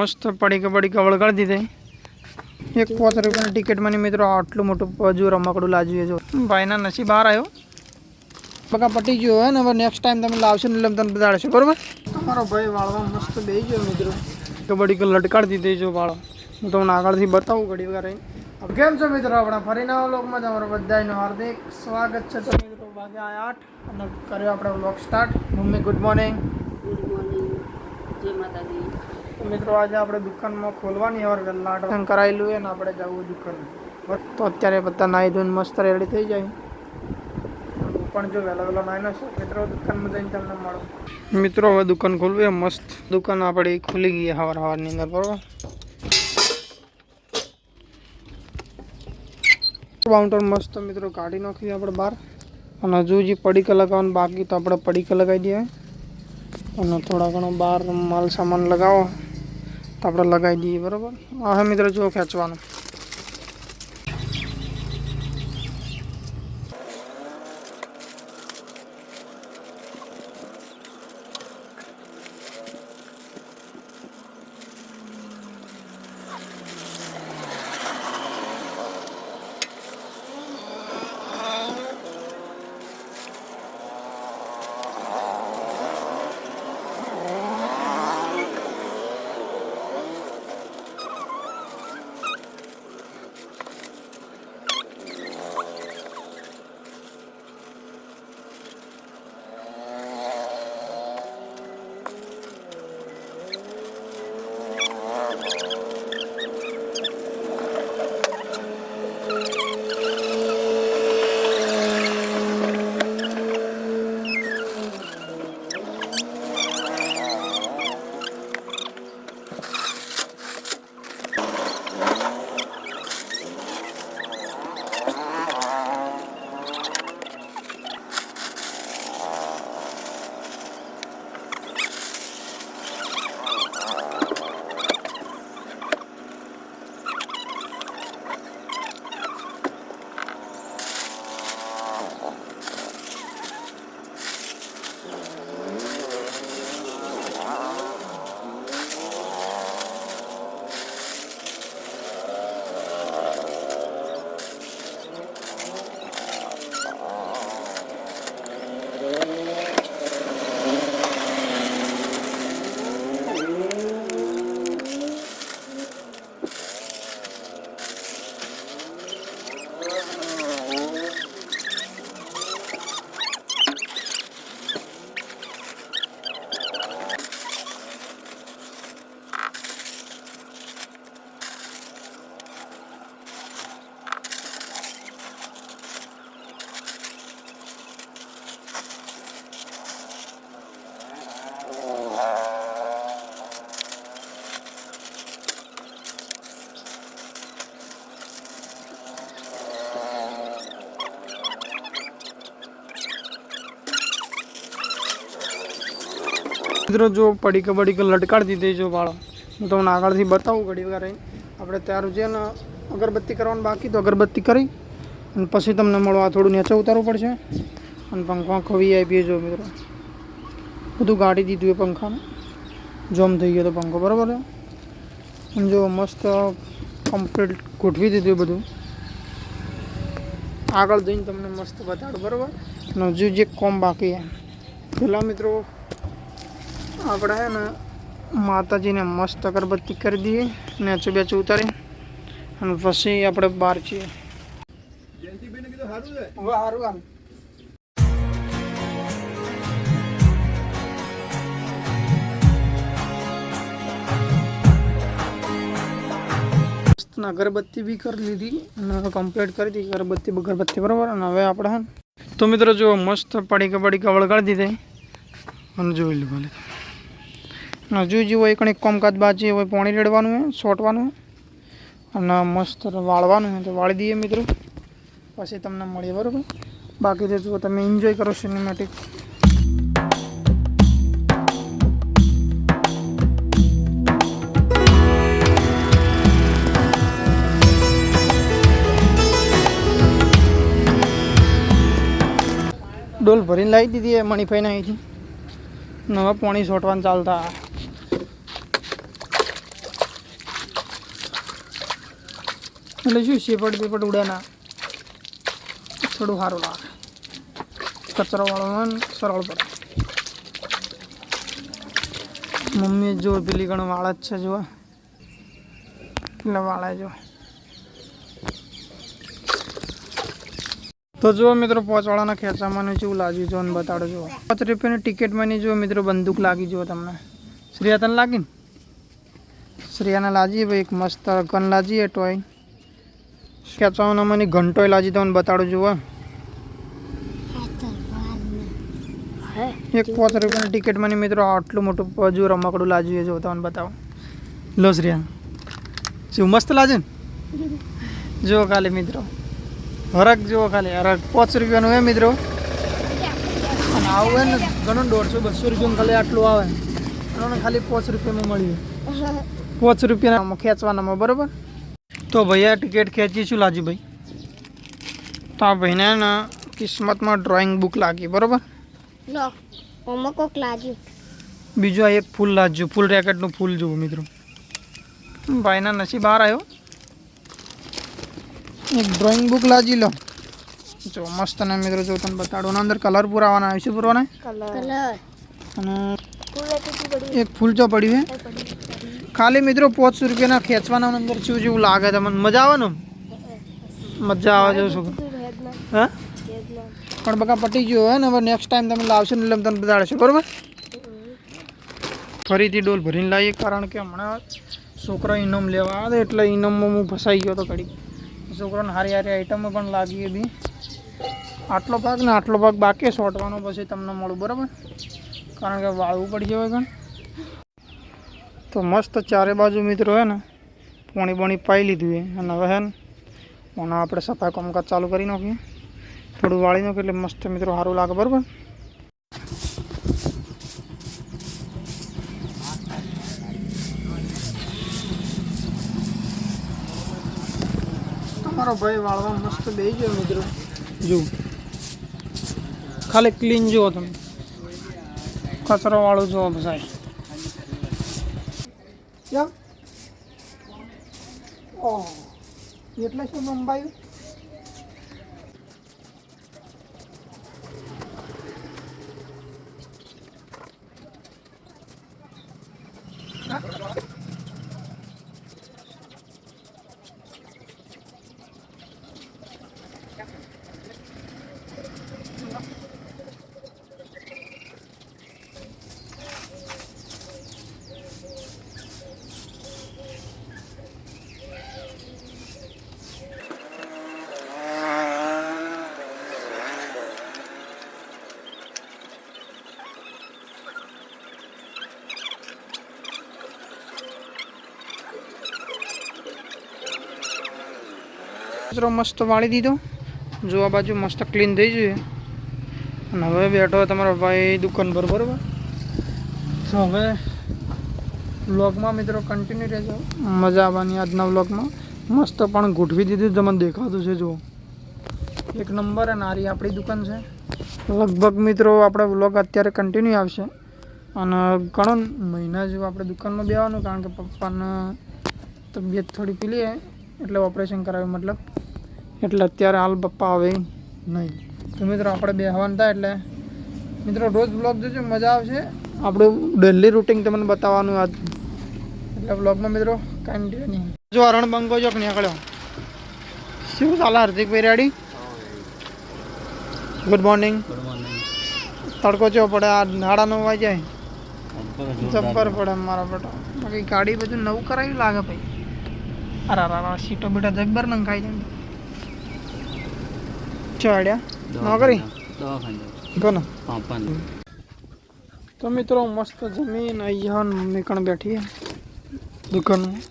मस्त पड़ी वळगाड़ दीधे 1 रुपया टिकट में मित्रों आटलू मोटू जो रमकड़ू लाजू जो भाई ना नसीब बहार आयो बका पटी गयो है ने नेक्स्ट टाइम तमे लावशो ने तने बताड़शो बरोबर। अमारो भाई वाळवा मस्त बेही गयो मित्रों कबड्डी को लटकाड़ दीधे जो वाळो हूँ तमने आगळथी बतावुं घड़ी वगैरह रही। अब केम छो मित्रों अपना फरी नवा व्लॉग में तमारुं बधायनुं हार्दिक स्वागत छे। तो मित्रों वाग्या 8 અને કર્યો આપણે vlog start. Mummy good morning. Good morning जय माता दी। तो मित्रों आज આપણે દુકાનમાં ખોલવાની और વેલા આટમ કરાયેલું છે ને આપણે જવું દુકાન તો અત્યારે બધા નાઈ ધોઈને મસ્ત રેડી થઈ જાય પણ જો વેલા વેલા નાઈ ન મિત્રો દુકાનમાં જઈને તમને મળો। મિત્રો હવે દુકાન ખોલવી મસ્ત દુકાન આપણી ખુલી ગઈ હવારની અંદર બરોબર। કાઉન્ટર મસ્ત મિત્રો કાઢી નાખીએ આપણે બહાર અને હજુ જે પડીકા લગાવવાનું બાકી તો આપણે પડીકા લગાવી દઈએ અને થોડા ઘણો બહાર માલ સામાન લગાવો तो आप लगाई दिए बराबर। हाँ मित्र जो खेचवा मित्रों जो पड़ी को लटकाड़ दीधे जो वाळो हूँ तमने आगळथी बतावुं घड़ी वगैरह रही। આપણે ત્યારું છે ને અગરબત્તી કરવાનું બાકી તો અગરબત્તી કરી અને પછી તમને મળવા થોડું નીચે ઉતારવું પડશે અને પંખો વીઆઈપી જો મિત્રો બધું ગાડી દીધું એ પંખાને જોમ થઈ ગયો તો પંખો બરાબર છે જો મસ્ત કમ્પ્લીટ ગોઠવી દીધું બધું આગળ જઈને તમને મસ્ત બતાડું બરાબર। અને હજુ જે કોમ બાકી છે પેલા મિત્રો આપણે है ना माताजी ने मस्त अगरबत्ती कर दी नेचू बेचू उतारी पी आप बार छे अगरबत्ती भी कर ली थी कम्प्लीट कर दी अगरबत्ती बराबर। हमें आप तो मित्रों जो मस्त पड़ी वळगाड़ दीधे जो भले हजू जी वो एक कामकाज बाजी वो पानी रेड़वा है सोटवा मस्त वाड़वा है तो वाड़ी दीए मित्रों पछी तमने मळीए बराबर। बाकी तो जो तमे एंजॉय करो सिनेमेटिक। डोल भरीने लाई दीधी है मणिभाई अहींथी नवा पानी सोटवान चालता એટલે શું શેપટ બેપટ ઉડે ના, થોડું સારું લાગે, કચરો વાળો હોય ને સરળ પડે. મમ્મી જો પેલી ઘણું વાળ જ છે, જુઓ એટલે વાળા જો. તો જુઓ મિત્રો, પોચવાળાના ખેંચામાં જેવું લાગ્યું જો ને બતાડો. જુઓ 5 રૂપિયાની ટિકિટમાં જો મિત્રો બંદૂક લાગી જુઓ તમને. શ્રેયા તને લાગી ને? શ્રેયાને લાજી ભાઈ એક મસ્ત ગન લાજી ટોય. ખેંચાવાના મને ઘંટોય લાજી તમને બતાડો. જુઓ 5 રૂપિયાની ટિકિટમાં મિત્રો આટલું મોટું હજુ રમકડું લાજ્યું જો તમને બતાવો. લો શ્રેયા, શું મસ્ત લાગે ને? જુઓ ખાલી મિત્રો, હરક જુઓ ખાલી હરક. 5 રૂપિયાનું હે મિત્રો. અને આવું હોય ને ઘણું 150-200 રૂપિયાનું ખાલી આટલું આવે અને ખાલી 5 રૂપિયામાં મળ્યું. 5 રૂપિયાના ખેંચવાનામાં બરાબર. તો ભૈયા ટિકિટ ખેંચી શું લાજી ભાઈ? તો આ ભાઈને ને કિસ્મતમાં ડ્રોઈંગ બુક લાગી બરાબર. બીજું આ એક ફૂલ લાવજો, ફૂલ રેકેટનું ફૂલ જુઓ મિત્રો. ભાઈના નસીબ બહાર આવ્યો. એક ડ્રોઈંગ બુક લાજી લો. જો મસ્ત ને મિત્રો, જો તમને બતાડો. અંદર કલર પુરાવાના આવે છે, પુરવાના અને એક ફૂલ જો પડ્યું છે ખાલી મિત્રો. 500 રૂપિયાના ખેંચવાના અંદર શું જેવું લાગે તમને? મજા આવે ને? મજા આવે જો શું. હા પણ બકા પટી ગયો હોય ને. હવે નેક્સ્ટ ટાઈમ તમે લાવશો ને એટલે તમને બતાડશો બરાબર. ફરીથી ડોલ ભરીને લાવીએ, કારણ કે હમણાં છોકરા ઇનામ લેવા આવે એટલે ઇનામમાં હું ફસાઈ ગયો હતો ઘડી. છોકરાને હારી હારી આઈટમો પણ લાગી હતી. આટલો ભાગ ને આટલો ભાગ બાકી શોટવાનો, પછી તમને મળું બરાબર, કારણ કે વાળવું પડી જાય પણ. તો મસ્ત ચારે બાજુ મિત્રો હે ને પોણી બોણી પાઈ લીધું છે. અને હવે હે ને ઓના આપણે સફાઈ કામકાજ ચાલુ કરી નાખીએ. થોડું વાળી નાખીએ એટલે મસ્ત મિત્રો સારું લાગે બરાબર. તમારો ભાઈ વાળવા મસ્ત બેસી ગયો મિત્રો. જો ખાલી ક્લીન જુઓ તમે, કચરો વાળું જુઓ ભાઈ. ઓહ એટલે શું મુંબઈ કચરો મસ્ત વાળી દીધો. જો આ બાજુ મસ્ત ક્લીન થઈ જોઈએ. અને હવે બેઠો તમારો ભાઈ દુકાન પર બરાબર. તો હવે વ્લોગમાં મિત્રો કન્ટિન્યુ રહેજો, મજા આવવાની આજના વ્લોગમાં. મસ્ત પણ ગોઠવી દીધું, તમને દેખાતું છે જુઓ, એક નંબર. અને આરી આપણી દુકાન છે. લગભગ મિત્રો આપણે વ્લોગ અત્યારે કન્ટિન્યુ આવશે. અને ઘણો મહિના જેવું આપણે દુકાનમાં બેવાનું, કારણ કે પપ્પાને તબિયત થોડી પેલી એટલે ઓપરેશન કરાવ્યું મતલબ, એટલે અત્યારે હાલ પપ્પા આવે નહીં. તો મિત્રો આપણે બેહવાનું થાય એટલે મિત્રો રોજ વ્લોગ જોજો, મજા આવશે. આપણું ડેલી રૂટિન તમને બતાવવાનું આજ, એટલે વ્લોગમાં મિત્રો કન્ટિન્યુ. જો અરણ બંગો જો નીકળ્યો. શું ચાલે હાર્દિકભાઈ? રેડી? Good morning. તડકો ચો પડે, આ 9:30 વાગ્યા જબ્બર પડે મારા બેટા. બાકી ગાડી બધું નવું કરાવ્યું લાગે ભાઈ. અરે સીટો બેટા જબ્બર નંખાઈ જાય. ચડ્યા નોકરી કોને? તો મિત્રો મસ્ત જમીન અહીંયા મમ્મી કણ બેઠી દુકાનમાં.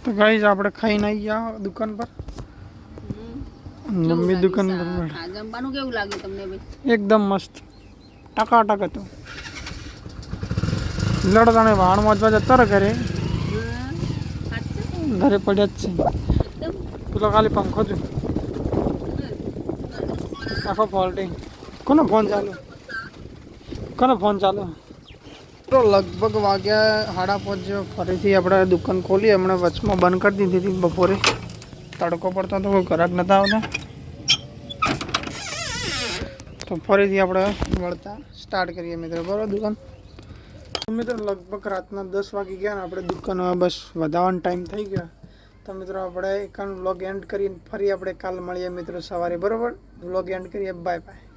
તો ગાઈસ આપણે ખાઈને આવી ગયા દુકાન પર. મમ્મી દુકાન પર જમવાનું કેવું લાગ્યું તમને ભાઈ? એકદમ મસ્ત ટકાટક હતું. લડતાને વાણ મોજવા જતા રહે ઘરે, ઘરે પડ્યા જ છે. પેલો ખાલી પંખો છે આખો ફોલ્ટિંગ. કોનો ફોન ચાલુ? કોનો ફોન ચાલુ? તો લગભગ વાગ્યા 5:30 જેવો ફરીથી આપણે દુકાન ખોલી. હમણાં વચમાં બંધ કરી દીધી હતી બપોરે, તડકો પડતો તો કોઈ ગ્રાહક નહોતા આવતા, તો ફરીથી આપણે વળતા સ્ટાર્ટ કરીએ મિત્રો. બરાબર દુકાન મિત્રો લગભગ રાતના 10 વાગી ગયા ને આપણે દુકાનમાં બસ વધારવાનો ટાઈમ થઈ ગયો. તો મિત્રો આપણે એક વ્લોગ એન્ડ કરીને ફરી આપણે કાલ મળીએ મિત્રો સવારે. બરાબર વ્લોગ એન્ડ કરીએ. Bye bye.